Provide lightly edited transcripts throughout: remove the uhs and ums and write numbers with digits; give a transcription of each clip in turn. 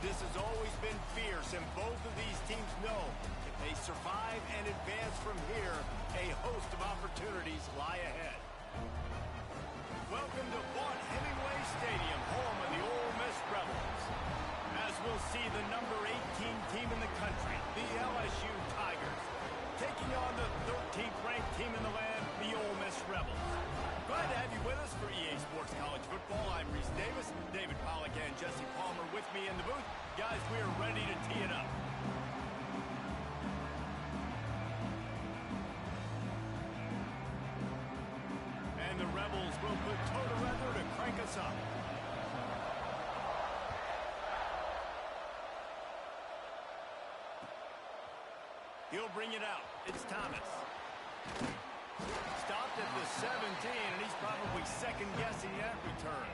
This has always been fierce, and both of these teams know if they survive and advance from here, a host of opportunities lie ahead. Welcome to Vaught Hemingway Stadium, home of the Ole Miss Rebels. As we'll see, the number 18 team in the country, the LSU Tigers, taking on the 13th ranked team in the land, the Ole Miss Rebels. Glad to have you with us for EA Sports College Football. I'm Reese Davis, David Pollack and Jesse Palmer with me in the booth. Guys, we are ready to tee it up. And the Rebels will put toe to leather to crank us up. He'll bring it out. It's Thomas. Stopped at the 17, and he's probably second-guessing that return.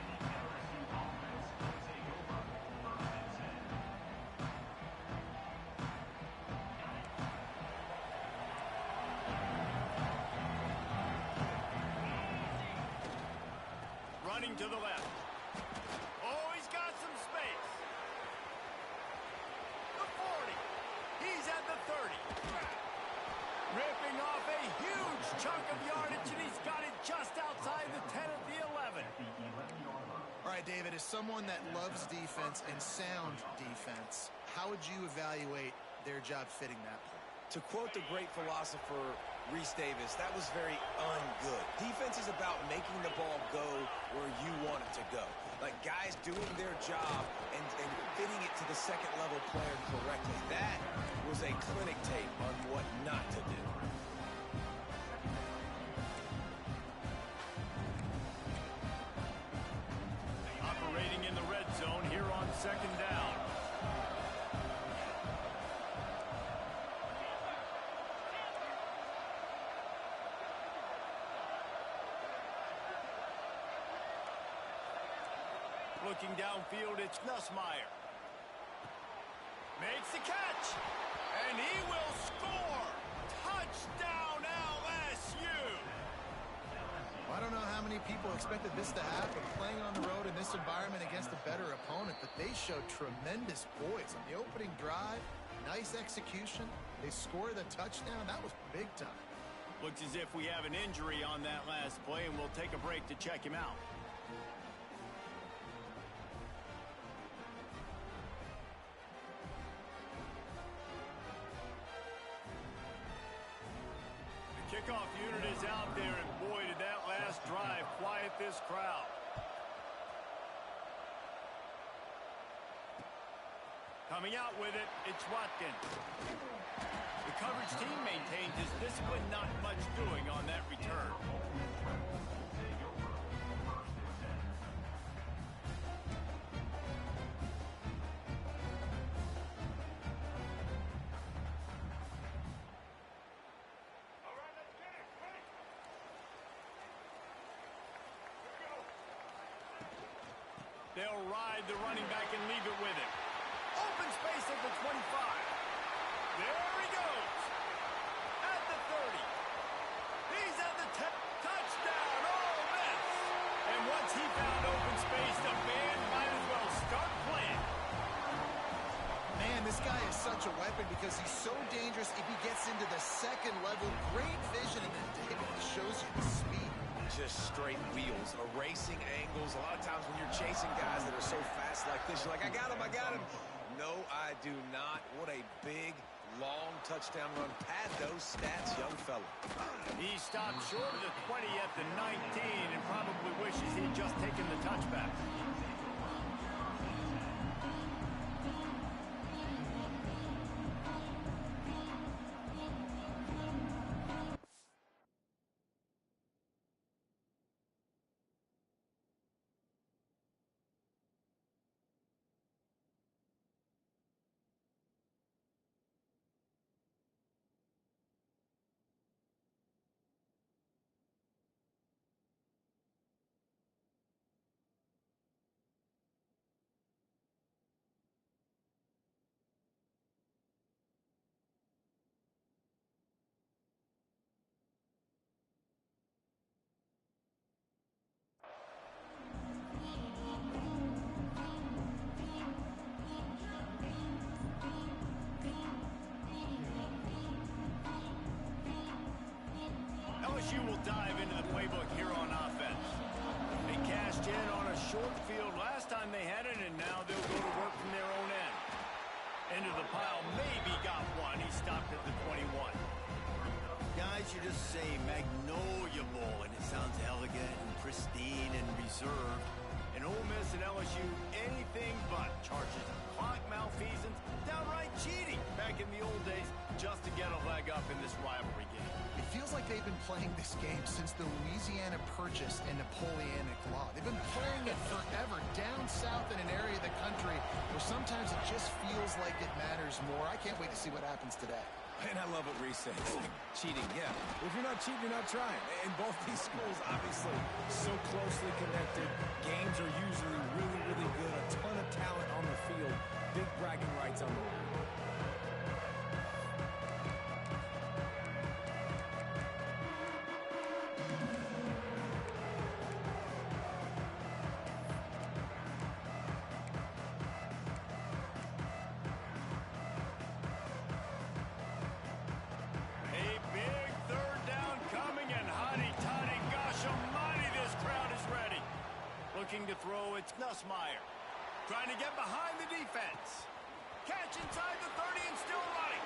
Running to the left. Oh, he's got some space. The 40. He's at the 30. Ripping off a huge chunk of yardage, and he's got it just outside the 10 at the 11. All right, David, as someone that loves defense and sound defense, how would you evaluate their job fitting that play? To quote the great philosopher Reese Davis, that was very ungood. Defense is about making the ball go where you want it to go. Like guys doing their job and fitting it to the second-level player correctly. That was a clinic tape on what not to do. Operating in the red zone here on second down. Looking downfield, it's Nussmeier. Makes the catch, and he will score! Touchdown, LSU! I don't know how many people expected this to happen, playing on the road in this environment against a better opponent, but they showed tremendous poise on the opening drive. Nice execution. They scored a touchdown. That was big time. Looks as if we have an injury on that last play, and we'll take a break to check him out. Kickoff unit is out there, and boy, did that last drive quiet this crowd. Coming out with it, it's Watkins. The coverage team maintains his discipline, not much doing on that return. They'll ride the running back and leave it with him. Open space at the 25. There he goes. At the 30. He's at the 10. Touchdown, Ole Miss. And once he found open space, the band might as well start playing. Man, this guy is such a weapon because he's so dangerous if he gets into the second level. Great vision, and then David shows you the speed. Just straight wheels, erasing angles. A lot of times when you're chasing guys that are so fast like this, you're like, I got him. No, I do not. What a big, long touchdown run. Pad those stats, young fella. He stopped short of the 20 at the 19 and probably wishes he'd just taken the touchback. Into the pile, maybe got one. He stopped at the 21. Guys, you just say Magnolia Bowl, and it sounds elegant and pristine and reserved. And Ole Miss and LSU, anything but. Charges of clock malfeasance, downright cheating back in the old days just to get a leg up in this rivalry game. It feels like they've been playing this game since the Louisiana Purchase and Napoleonic Law. They've been playing it forever down south in an area of the country where sometimes it just feels like it matters more. I can't wait to see what happens today. And I love what Reese says. Cheating, yeah. If you're not cheating, you're not trying. And both these schools, obviously, so closely connected. Games are usually really, really good. A ton of talent on the field. Big bragging rights on the line. Looking to throw, it's Nussmeier. Trying to get behind the defense. Catch inside the 30 and still running.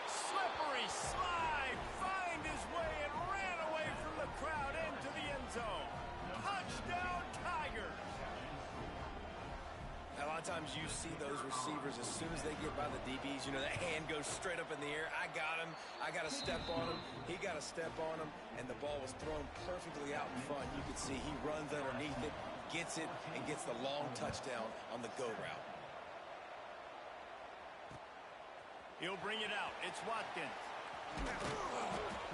Slippery slide. Find his way and ran away from the crowd into the end zone. Touchdown, Tigers. A lot of times you see those receivers as soon as they get by the DBs, you know, that hand goes straight up in the air. I got him. I got to step on him. He got to step on him, and the ball was thrown perfectly out in front. You can see he runs underneath it, gets it, and gets the long touchdown on the go route. He'll bring it out. It's Watkins.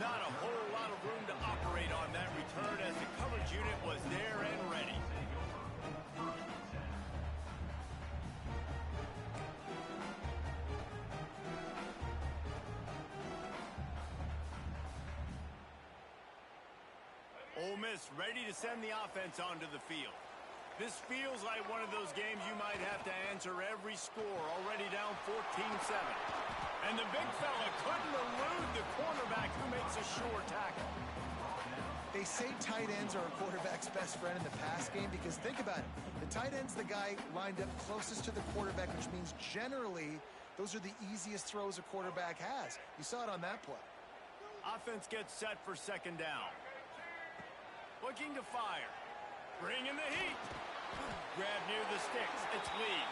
Not a whole lot of room to operate on that return as the coverage unit was there and ready. Ole Miss ready to send the offense onto the field. This feels like one of those games you might have to answer every score, already down 14-7. And the big fella couldn't elude the cornerback who makes a sure tackle. They say tight ends are a quarterback's best friend in the pass game because think about it. The tight end's the guy lined up closest to the quarterback, which means generally those are the easiest throws a quarterback has. You saw it on that play. Offense gets set for second down. Looking to fire. Bring in the heat. Grab near the sticks. It's Lee.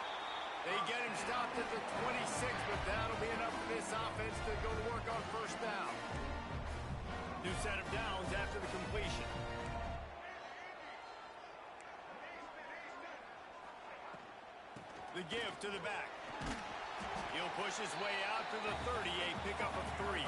They get him stopped at the 26, but that'll be enough for this offense to go to work on first down. New set of downs after the completion. The give to the back. He'll push his way out to the 30, a pickup of 3.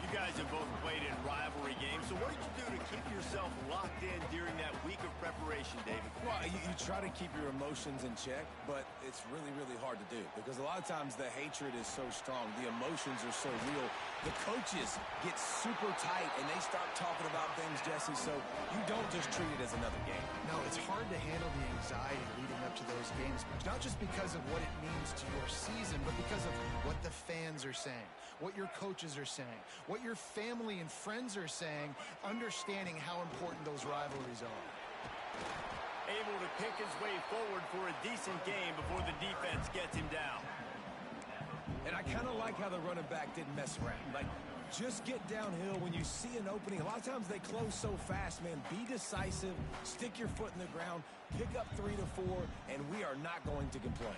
You guys have both played in rivalry games, so what did you do to keep yourself locked in during that week of preparation, David? Well, you try to keep your emotions in check, but it's really, really hard to do because a lot of times the hatred is so strong. The emotions are so real. The coaches get super tight, and they start talking about things, Jesse, so you don't just treat it as another game. No, it's hard to handle the anxiety leading up to those games, not just because of what it means to your season, but because of what the fans are saying, what your coaches are saying, what your family and friends are saying, understanding how important those rivalries are. Able to pick his way forward for a decent game before the defense gets him down. And I kind of like how the running back didn't mess around. Like, just get downhill when you see an opening. A lot of times they close so fast, man. Be decisive, stick your foot in the ground, pick up 3 to 4, and we are not going to complain.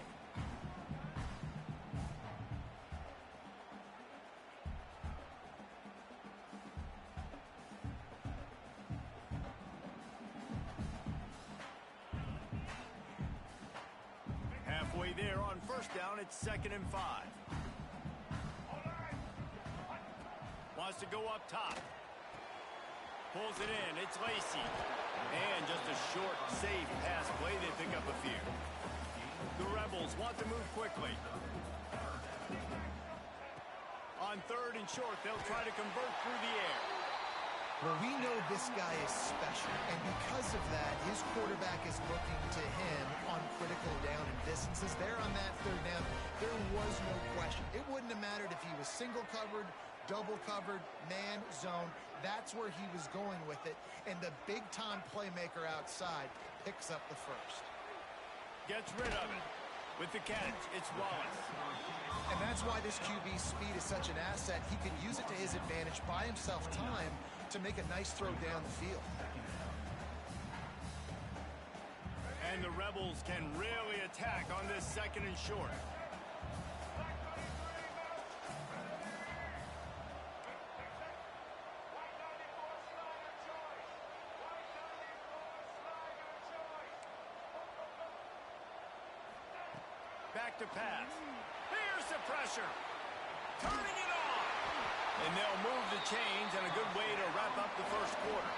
Halfway there on first down, it's 2nd and 5. Wants to go up top. Pulls it in. It's Lacey. And just a short, safe pass play. They pick up a few. The Rebels want to move quickly. On 3rd and short, they'll try to convert through the air. Well, we know this guy is special, and because of that, his quarterback is looking to him on critical down and distances. There on that 3rd down, there was no question. It wouldn't have mattered if he was single covered, double covered, man, zone. That's where he was going with it, and the big-time playmaker outside picks up the first. Gets rid of it. With the catch, it's Wallace. And that's why this QB's speed is such an asset. He can use it to his advantage, buy himself time to make a nice throw down the field. And the Rebels can really attack on this 2nd and short. Back to pass. Here's the pressure. Turning it on. And they'll move the chains, and a good way to wrap up the first quarter.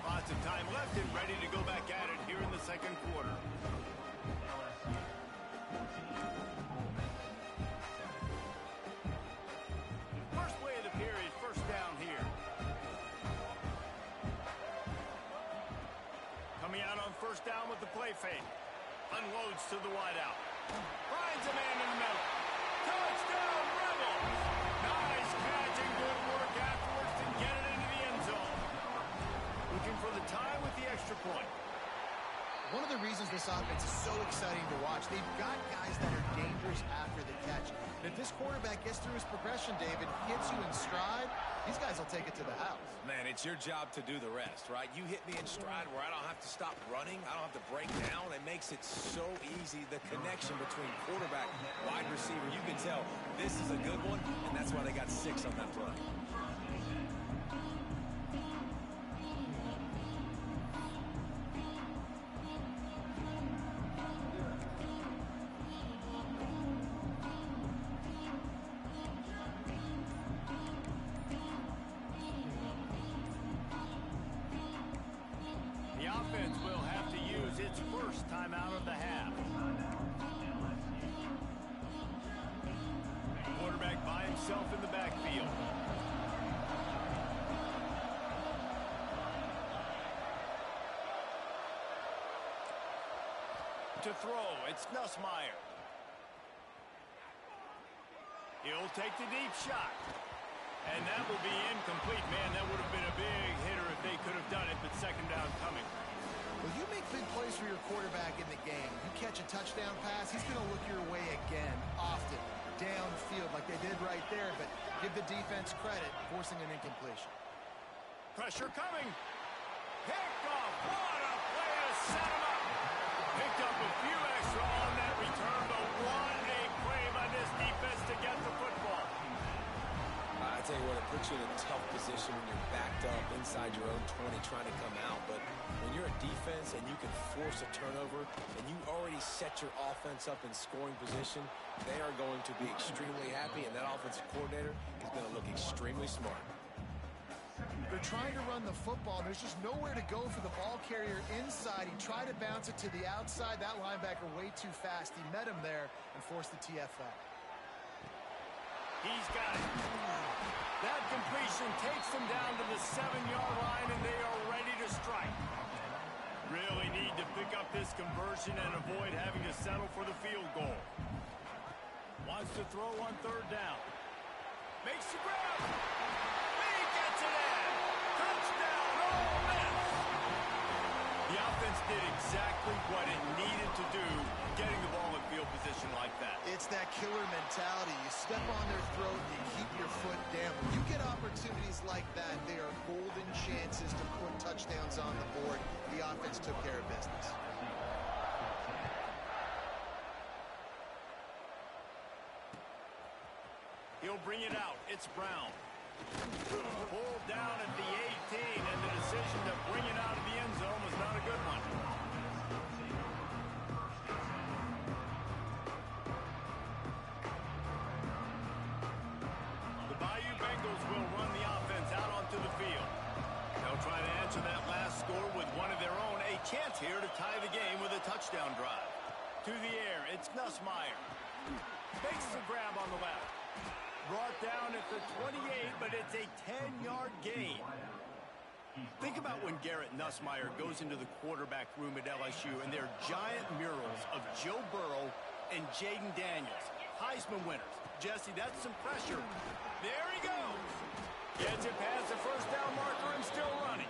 Lots of time left and ready to go back at it here in the 2nd quarter. First play of the period, first down here. Coming out on first down with the play fake. Unloads to the wideout. Finds a man in the middle. Touchdown, Rebels! Nice catch and good work afterwards to get it into the end zone. Looking for the tie with the extra point. One of the reasons this offense is so exciting to watch, they've got guys that are dangerous after the catch. And if this quarterback gets through his progression, David, hits you in stride, these guys will take it to the house. Man, it's your job to do the rest, right? You hit me in stride where I don't have to stop running. I don't have to break down. It makes it so easy. The connection between quarterback, wide receiver, you can tell this is a good one, and that's why they got 6 on that play. Will have to use its first timeout of the half. Quarterback by himself in the backfield. To throw, it's Nussmeier. He'll take the deep shot. And that will be incomplete. Man, that would have been a big hitter if they could have done it, but 2nd down coming. Well, you make big plays for your quarterback in the game. You catch a touchdown pass, he's going to look your way again, often, downfield like they did right there, but give the defense credit, forcing an incompletion. Pressure coming. Picked off. What a play to set him up. Picked up a few extra on that return, but what a play by this defense to get the football. I tell you what, it puts you in a tough position when you're backed up inside your own 20 trying to come out. But when you're a defense and you can force a turnover and you already set your offense up in scoring position, they are going to be extremely happy, and that offensive coordinator is going to look extremely smart. They're trying to run the football. There's just nowhere to go for the ball carrier inside. He tried to bounce it to the outside. That linebacker way too fast. He met him there and forced the TFL. He's got it. That completion takes them down to the 7-yard line, and they are ready to strike. Really need to pick up this conversion and avoid having to settle for the field goal. Wants to throw on 3rd down. Makes the grab. He gets it in. Touchdown, Ole Miss. The offense did exactly what it needed to do, getting the ball in field position like that. It's that killer mentality. You step on their throat, you keep your foot down. When you get opportunities like that, they are golden chances to put touchdowns on the board. The offense took care of business. He'll bring it out. It's Brown. Pulled down at the 18, and the decision to bring it out of the end zone was not a good one. The Bayou Bengals will run the offense out onto the field. They'll try to answer that last score with one of their own. A chance here to tie the game with a touchdown drive. To the air, it's Nussmeier. Makes the grab on the left. Brought down at the 28, but it's a 10-yard gain. Think about when Garrett Nussmeier goes into the quarterback room at LSU, and there are giant murals of Joe Burrow and Jaden Daniels, Heisman winners. Jesse, that's some pressure. There he goes. Gets it past the first down marker and still running.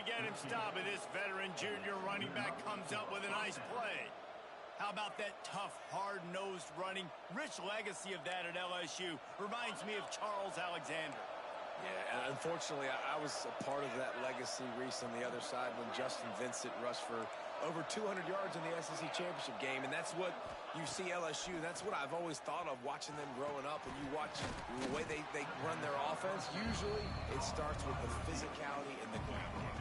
get him stopped, and this veteran junior running back comes up with a nice play. How about that tough, hard-nosed running? Rich legacy of that at LSU. Reminds me of Charles Alexander. Yeah, and unfortunately, I was a part of that legacy, Reese, on the other side when Justin Vincent rushed for over 200 yards in the SEC Championship game, and that's what you see LSU. That's what I've always thought of watching them growing up, and you watch the way they run their offense. Usually, it starts with the physicality and the ground game.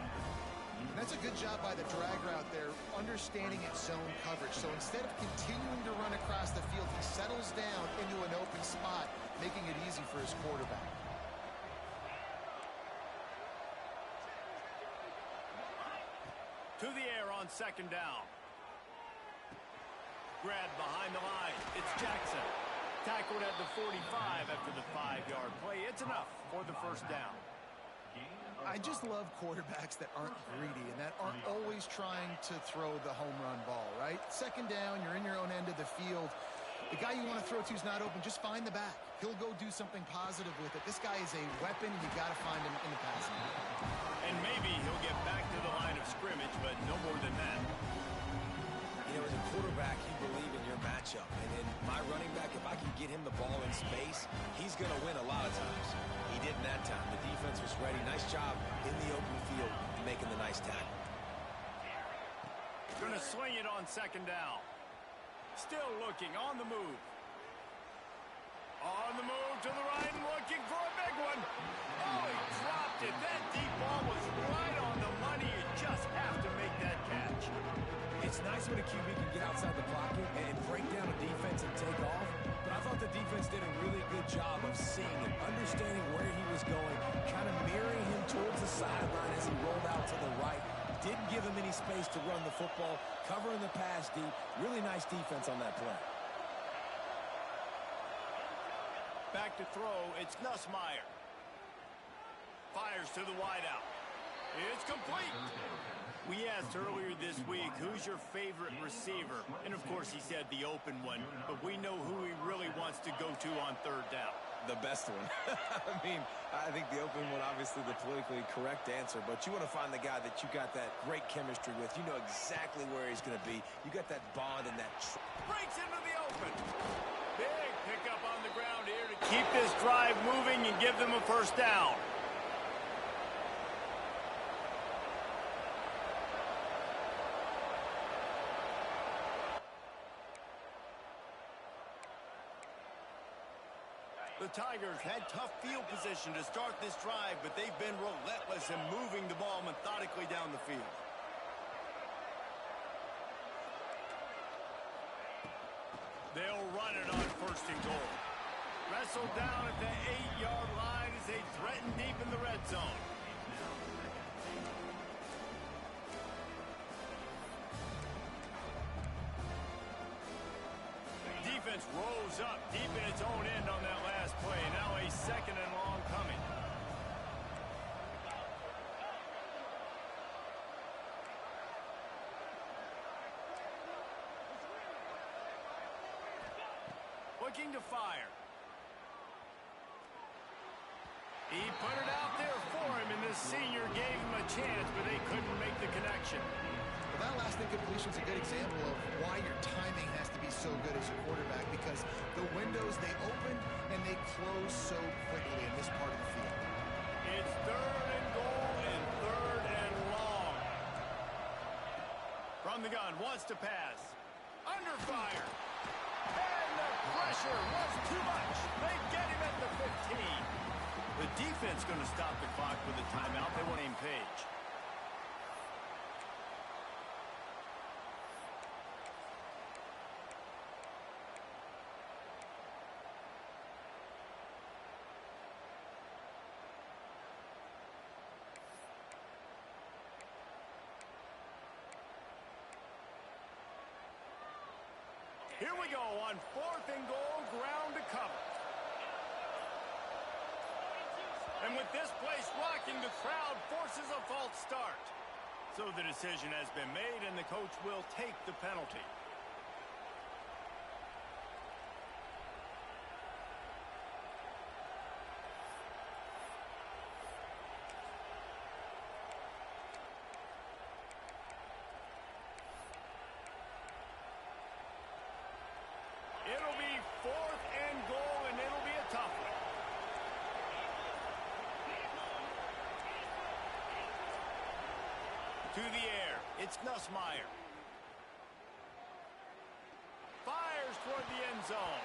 And that's a good job by the drag route there, understanding its zone coverage. So instead of continuing to run across the field, he settles down into an open spot, making it easy for his quarterback. To the air on second down. Grabbed behind the line. It's Jackson. Tackled at the 45 after the 5-yard play. It's enough for the first down. I just love quarterbacks that aren't greedy and that aren't always trying to throw the home run ball, right? Second down, you're in your own end of the field. The guy you want to throw to is not open. Just find the back. He'll go do something positive with it. This guy is a weapon. You got to find him in the passing game. And maybe he'll get back to the line of scrimmage, but no more than that. You know, as a quarterback, you believe in your matchup. And in my running back, if I can get him the ball in space, he's going to win a lot of times. He didn't that time. The defense was ready. Nice job in the open field making the nice tackle. Going to sling it on second down. Still looking on the move. On the move to the right and looking for a big one. Oh, he dropped it. That deep ball was right on the money. You just have to make that catch. It's nice when a QB can get outside the pocket and break down a defense and take off. But I thought the defense did a really good job of seeing and understanding where he was going, kind of mirroring him towards the sideline as he rolled out to the right. Didn't give him any space to run the football, covering the pass deep. Really nice defense on that play. Back to throw, it's Nussmeier. Fires to the wideout. It's complete. We asked earlier this week, who's your favorite receiver? And, of course, he said the open one. But we know who he really wants to go to on third down. The best one. I mean, I think the open one, obviously the politically correct answer, but you want to find the guy that you got that great chemistry with. You know exactly where he's going to be. You got that bond and that... Breaks into the open. Big pickup on the ground here to keep this drive moving and give them a first down. The Tigers had tough field position to start this drive, but they've been relentless in moving the ball methodically down the field. They'll run it on first and goal. Wrestled down at the 8-yard line as they threaten deep in the red zone. Defense rose up deep in its own end on that last play. Now a second and long coming. Looking to fire. He put it out there for him, and the senior gave him a chance, but they couldn't make the connection. Well, that last incompletion is a good example of why your timing has to be so good as a quarterback, because the windows, they open and they close so quickly in this part of the field. It's third and goal and third and long. From the gun, wants to pass. Under fire. And the pressure was too much. They get him at the 15. The defense going to stop the clock with a timeout. They want to aim Page. Here we go on fourth and goal, ground to cover. And with this place rocking, the crowd forces a false start. So the decision has been made, and the coach will take the penalty. To the air. It's Nussmeier. Fires toward the end zone.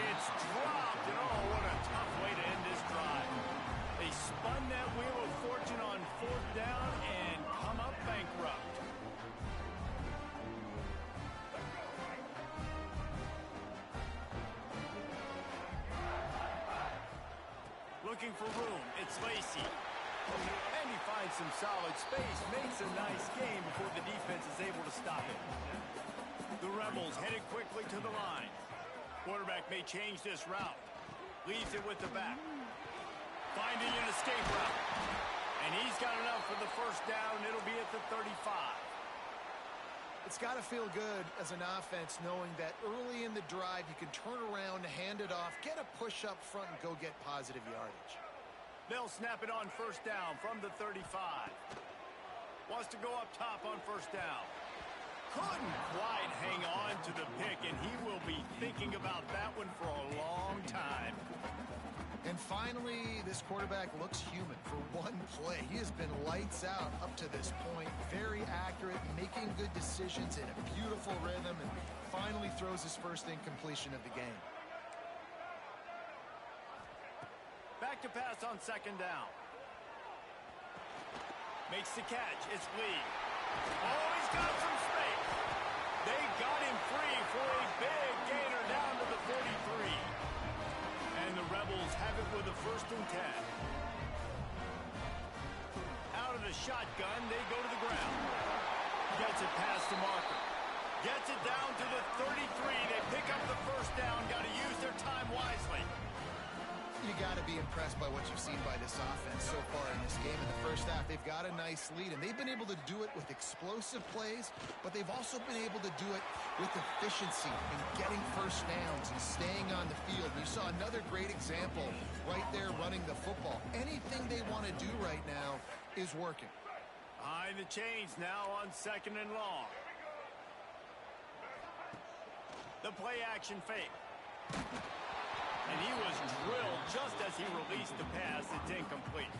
It's dropped, and oh, what a tough way to end this drive. They spun that wheel of fortune on 4th down and come up bankrupt. Looking for room. It's Lacy. And he finds some solid space, makes a nice game before the defense is able to stop it. The Rebels headed quickly to the line. Quarterback may change this route. Leaves it with the back. Finding an escape route. And he's got enough for the first down. It'll be at the 35. It's got to feel good as an offense knowing that early in the drive you can turn around, hand it off, get a push up front, and go get positive yardage. They'll snap it on first down from the 35. Wants to go up top on first down. Couldn't quite hang on to the pick, and he will be thinking about that one for a long time. And finally, this quarterback looks human for one play. He has been lights out up to this point. Very accurate, making good decisions in a beautiful rhythm, and finally throws his first incompletion of the game. Back to pass on second down. Makes the catch. It's Lee. Oh, he's got some space. They got him free for a big gainer down to the 43. And the Rebels have it with a 1st and 10. Out of the shotgun, they go to the ground. Gets it past the marker. Gets it down to the 33. They pick up the first down. Got to use their time wisely. You got to be impressed by what you've seen by this offense so far in this game. In the first half, they've got a nice lead, and they've been able to do it with explosive plays, but they've also been able to do it with efficiency and getting first downs and staying on the field. You saw another great example right there running the football. Anything they want to do right now is working. Behind the chains now on 2nd and long. The play action fake. And he was drilled just as he released the pass. It's incomplete.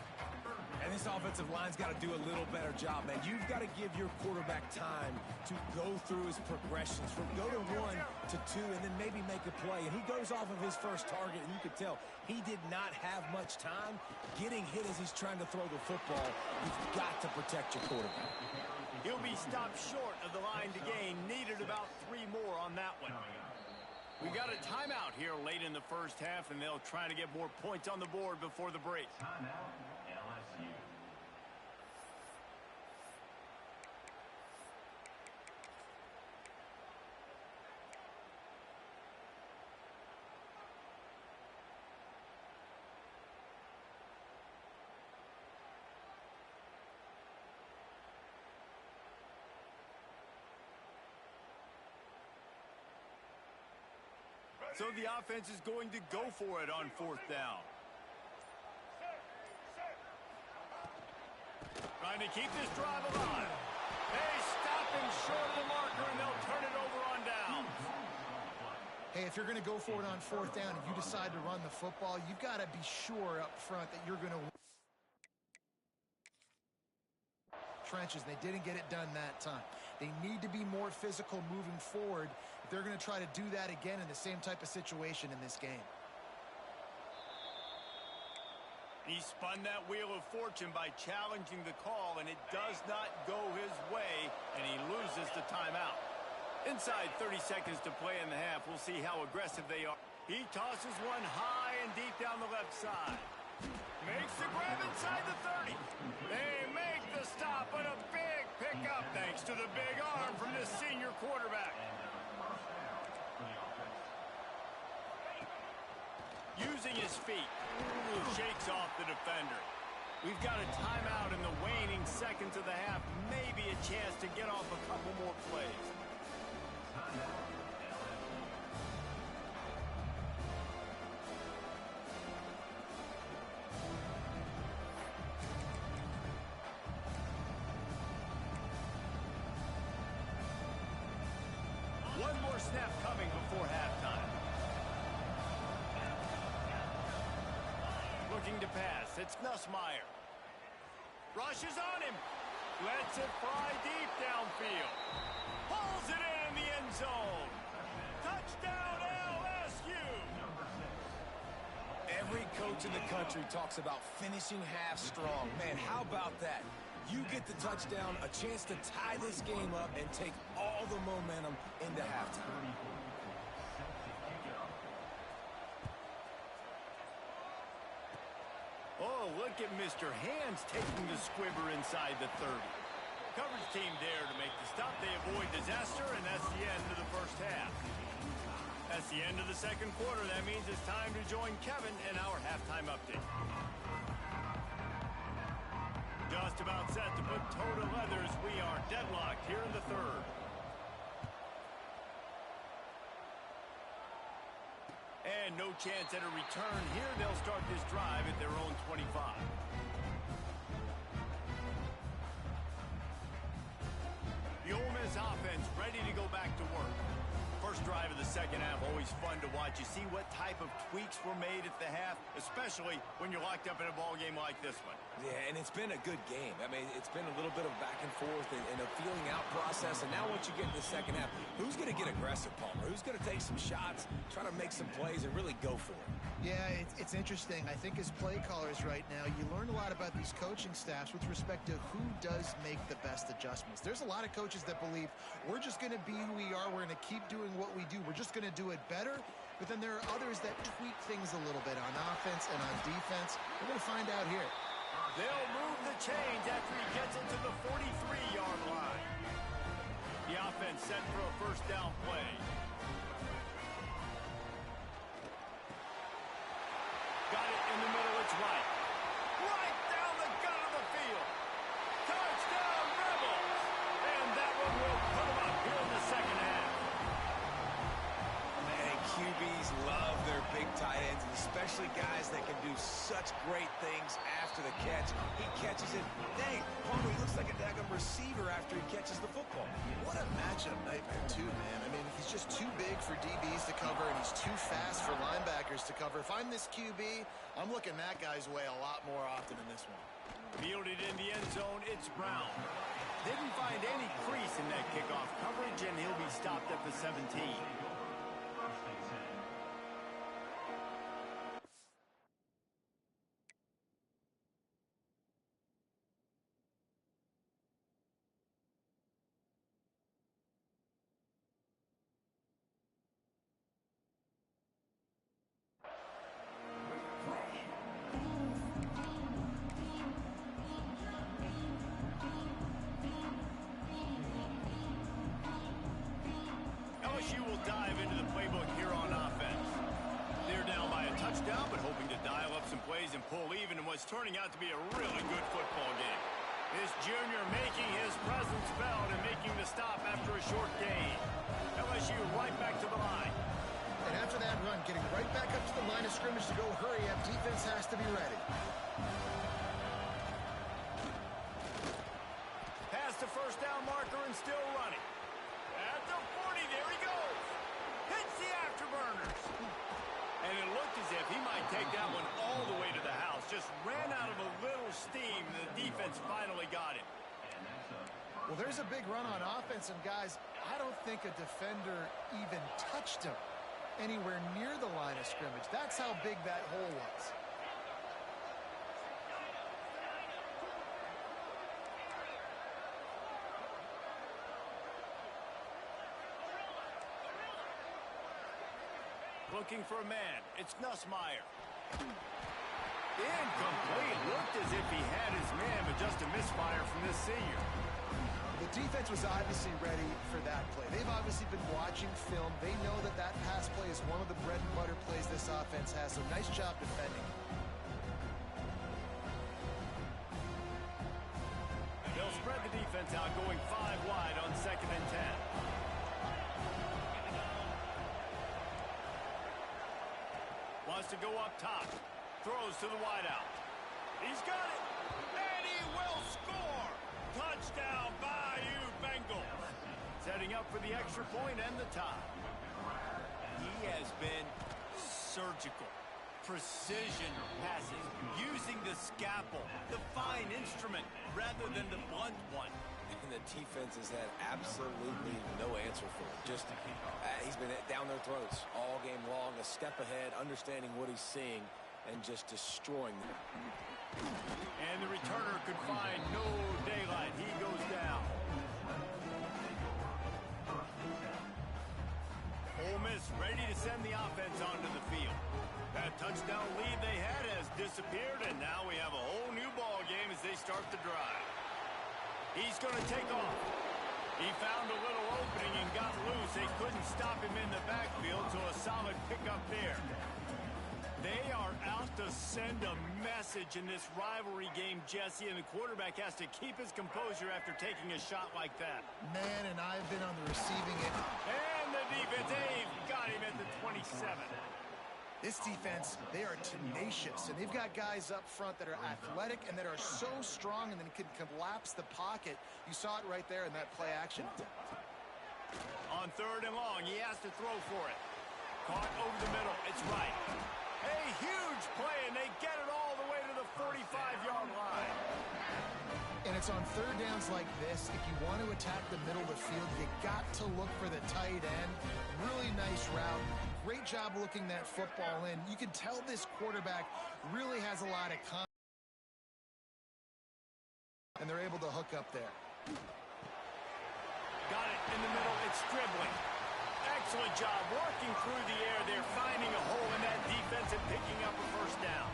And this offensive line's got to do a little better job, man. You've got to give your quarterback time to go through his progressions from go to 1 to 2 and then maybe make a play. And he goes off of his first target, and you could tell he did not have much time getting hit as he's trying to throw the football. You've got to protect your quarterback. He'll be stopped short of the line to gain. Needed about 3 more on that one. We got a timeout here late in the first half, and they'll try to get more points on the board before the break. Timeout, LSU. So the offense is going to go for it on 4th down. Trying to keep this drive alive. They stop him short of the marker, and they'll turn it over on down. Hey, if you're going to go for it on 4th down and you decide to run the football, you've got to be sure up front that you're going to trenches. They didn't get it done that time. They need to be more physical moving forward if they're going to try to do that again in the same type of situation in this game. He spun that wheel of fortune by challenging the call, and it does not go his way, and he loses the timeout. Inside 30 seconds to play in the half. We'll see how aggressive they are. He tosses one high and deep down the left side. Makes the grab inside the 30. They make the stop, but a big pickup thanks to the big arm from this senior quarterback. Using his feet, shakes off the defender. We've got a timeout in the waning seconds of the half. Maybe a chance to get off a couple more plays. One more snap coming before halftime. Looking to pass. It's Nussmeier. Rushes on him. Lets it fly deep downfield. Pulls it in the end zone. Touchdown LSU! Every coach in the country talks about finishing half strong. Man, how about that? You get the touchdown, a chance to tie this game up and take all the momentum into halftime. Oh, look at Mr. Hands taking the squibber inside the 30. Coverage team there to make the stop. They avoid disaster, and that's the end of the first half. That's the end of the second quarter. That means it's time to join Kevin in our halftime update. Just about set to put toe to leathers. We are deadlocked here in the third. And no chance at a return here. They'll start this drive at their own 25. The Ole Miss offense ready to go back to work. First drive of the second half, always fun to watch. You see what type of tweaks were made at the half, especially when you're locked up in a ball game like this one. Yeah, and it's been a good game. I mean, it's been a little bit of back and forth and a feeling out process. And now once you get in the second half, who's going to get aggressive, Palmer? Who's going to take some shots, try to make some plays, and really go for it? Yeah, it's interesting. I think as play callers right now, you learn a lot about these coaching staffs with respect to who does make the best adjustments. There's a lot of coaches that believe we're just going to be who we are. We're going to keep doing what we do. We're just going to do it better. But then there are others that tweak things a little bit on offense and on defense. We're going to find out here. They'll move the chains after he gets into the 43-yard line. The offense set for a first down play. Got it in the middle, it's right. Right down the gut of the field. Touchdown, Rebels! And that one will put them up here in the second half. Man, QBs love their big tight ends, and especially guys that can do such great things after the catch. He catches it. Dang, Palmer, he looks like a daggum receiver after he catches the football. What a matchup nightmare, too, man. I mean, he's just too big for DBs to cover, and he's too fast for linebackers to cover. If I'm this QB, I'm looking that guy's way a lot more often in this one. Fielded in the end zone, it's Brown. Didn't find any crease in that kickoff coverage, and he'll be stopped at the 17. LSU will dive into the playbook here on offense. They're down by a touchdown, but hoping to dial up some plays and pull even in what's turning out to be a really good football game. This junior making his presence felt and making the stop after a short gain. LSU right back to the line. And after that run, getting right back up to the line of scrimmage to go hurry up, defense has to be ready. Past the first down marker and still running. At the 40, there he goes. Hits the afterburners. And it looked as if he might take that one all the way to the house. Just ran out of a little steam. The defense finally got it. Well, there's a big run on offense, and guys, I don't think a defender even touched him anywhere near the line of scrimmage. That's how big that hole was. Looking for a man. It's Nussmeier. Incomplete. Looked as if he had his man, but just a misfire from this senior. The defense was obviously ready for that play. They've obviously been watching film. They know that that pass play is one of the bread and butter plays this offense has, so nice job defending. They'll spread the defense out, going 5 wide on 2nd and 10. Wants to go up top. Throws to the wideout. He's got it. And he will score. Touchdown, Bayou Bengals. Setting up for the extra point and the tie. He has been surgical. Precision passes. Using the scalpel. The fine instrument rather than the blunt one. And the defense has had absolutely no answer for it. Just, he's been down their throats all game long, a step ahead, understanding what he's seeing, and just destroying them. And the returner could find no daylight. He goes down. Ole Miss ready to send the offense onto the field. That touchdown lead they had has disappeared, and now we have a whole new ball game as they start the drive. He's going to take off. He found a little opening and got loose. They couldn't stop him in the backfield, so a solid pickup there. They are out to send a message in this rivalry game, Jesse, and the quarterback has to keep his composure after taking a shot like that. Man, and I've been on the receiving end. And the defense, they've got him at the 27. This defense, they are tenacious, and they've got guys up front that are athletic and that are so strong and then can collapse the pocket. You saw it right there in that play action. On 3rd and long, he has to throw for it. Caught over the middle. It's right. A huge play, and they get it all the way to the 45-yard line. And it's on 3rd downs like this. If you want to attack the middle of the field, you got to look for the tight end. Really nice route. Great job looking that football in. You can tell this quarterback really has a lot of confidence. And they're able to hook up there. Got it in the middle. It's dribbling. Excellent job working through the air there, finding a hole in that defense and picking up a 1st down.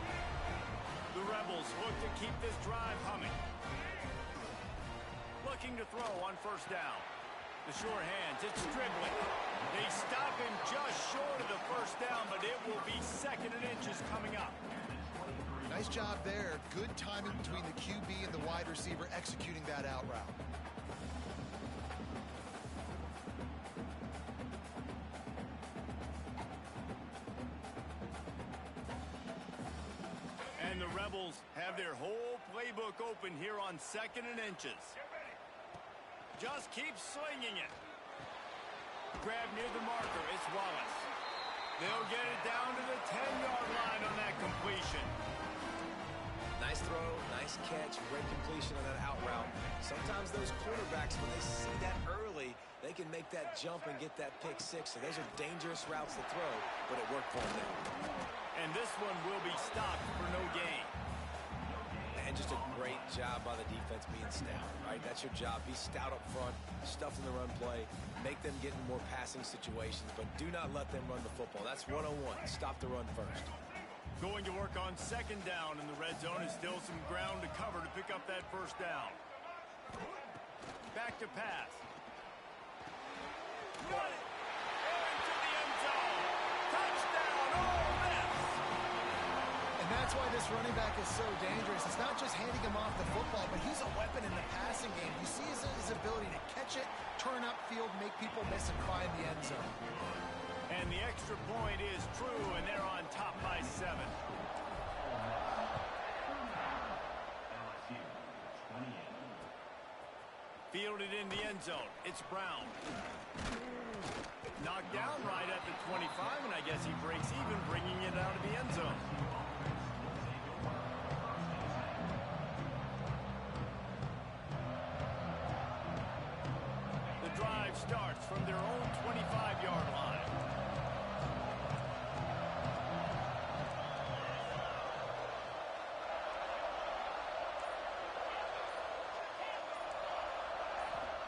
The Rebels look to keep this drive humming. Looking to throw on 1st down. The short hands, it's dribbling. They stop him just short of the 1st down, but it will be 2nd and inches coming up. Nice job there. Good timing between the QB and the wide receiver executing that out route. And the Rebels have their whole playbook open here on 2nd and inches. Just keep slinging it. Grab near the marker. It's Wallace. They'll get it down to the 10-yard line on that completion. Nice throw, nice catch, great completion on that out route. Sometimes those quarterbacks, when they see that early, they can make that jump and get that pick 6. So those are dangerous routes to throw, but it worked for them there. And this one will be stopped for no gain. And just a great job by the defense being stout, right? That's your job. Be stout up front, stuff in the run play, make them get in more passing situations, but do not let them run the football. That's 1-on-1. Stop the run first. Going to work on 2nd down in the red zone is still some ground to cover to pick up that 1st down. Back to pass. Got it. Into the end zone. Touchdown, Ole Miss. And that's why this running back is so dangerous. It's not just handing him off the football, but he's a weapon in the passing game. You see his ability to catch it, turn upfield, make people miss, and find the end zone. And the extra point is true, and they're on top by 7. LSU 28. Fielded in the end zone. It's Brown. Knocked down right at the 25, and I guess he breaks even, bringing it out of the end zone. The drive starts from their own 25-yard line.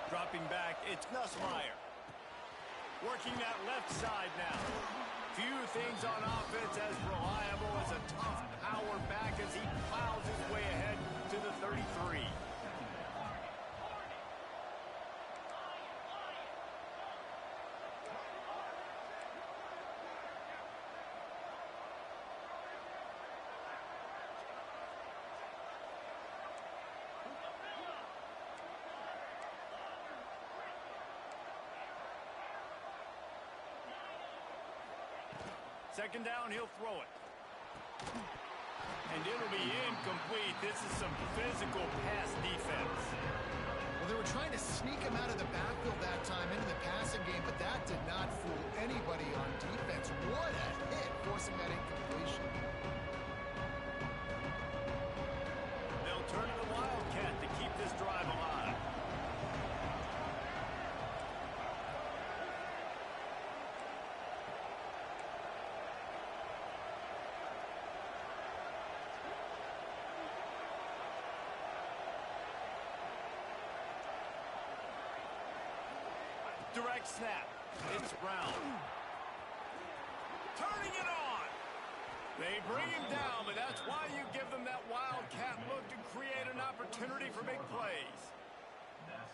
Dropping back, it's Nussmeier. Working that left side now. Few things on offense as reliable as a tough power back as he plows his way ahead to the 33. Second down, he'll throw it. And it'll be incomplete. This is some physical pass defense. Well, they were trying to sneak him out of the backfield that time into the passing game, but that did not fool anybody on defense. What a hit, forcing that incompletion. They'll turn to the wild direct snap. It's Brown. Turning it on. They bring him down, but that's why you give them that wildcat look to create an opportunity for big plays.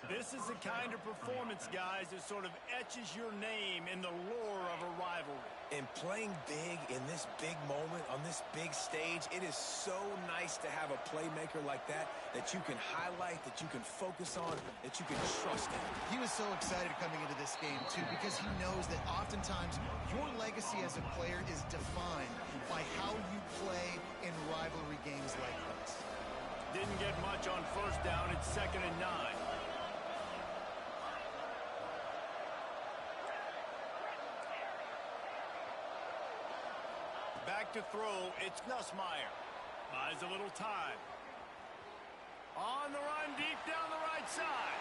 This is the kind of performance, guys, that sort of etches your name in the lore of a rivalry. And playing big in this big moment, on this big stage, it is so nice to have a playmaker like that that you can highlight, that you can focus on, that you can trust in. He was so excited coming into this game, too, because he knows that oftentimes your legacy as a player is defined by how you play in rivalry games like this. Didn't get much on first down. It's 2nd and 9. Back to throw, it's Nussmeier. Buys a little time. On the run, deep down the right side.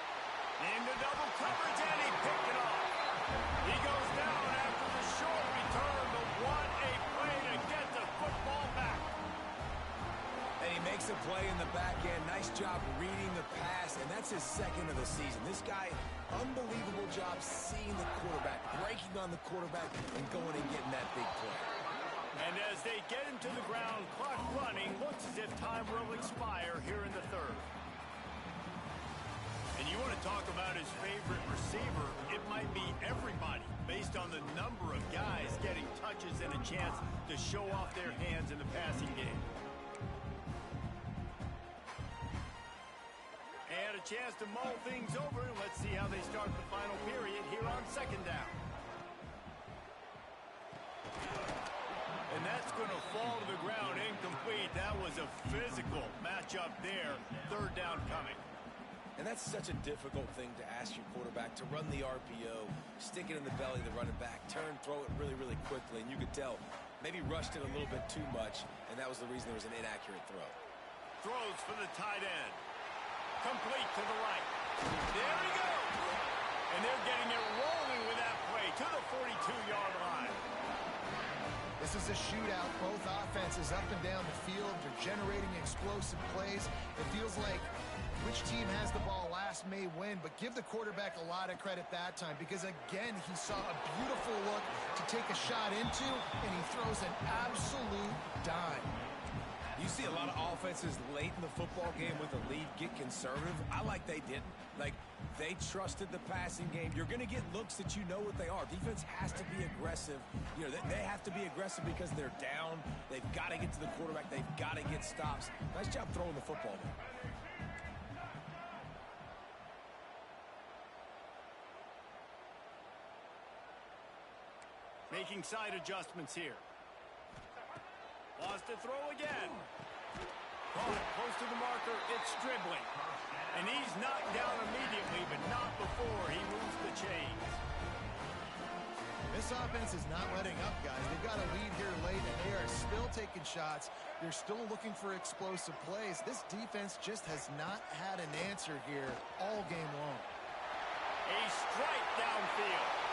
Into double coverage, and he picked it off. He goes down after the short return, but what a play to get the football back. And he makes a play in the back end. Nice job reading the pass, and that's his 2nd of the season. This guy, unbelievable job seeing the quarterback, breaking on the quarterback, and going and getting that big play. And as they get him to the ground, clock running, looks as if time will expire here in the 3rd. And you want to talk about his favorite receiver, it might be everybody, based on the number of guys getting touches and a chance to show off their hands in the passing game. And a chance to mull things over. Let's see how they start the final period here on 2nd down. And that's going to fall to the ground incomplete. That was a physical matchup there. 3rd down coming. And that's such a difficult thing to ask your quarterback, to run the RPO, stick it in the belly of the running back, turn, throw it really, really quickly. And you could tell, maybe rushed it a little bit too much, and that was the reason there was an inaccurate throw. Throws for the tight end. Complete to the right. There he goes. And they're getting it rolling with that play to the 42-yard line. This is a shootout. Both offenses up and down the field. They're generating explosive plays. It feels like which team has the ball last may win, but give the quarterback a lot of credit that time because, again, he saw a beautiful look to take a shot into, and he throws an absolute dime. You see a lot of offenses late in the football game with a lead get conservative. I like they didn't. Like, they trusted the passing game. You're going to get looks that you know what they are. Defense has to be aggressive. You know, they have to be aggressive because they're down. They've got to get to the quarterback. They've got to get stops. Nice job throwing the football there. Making side adjustments here. Wants to throw again. Caught close to the marker. It's Stribling. And he's knocked down immediately, but not before he moves the chains. This offense is not letting up, guys. They've got a lead here late, and they are still taking shots. They're still looking for explosive plays. This defense just has not had an answer here all game long. A strike downfield.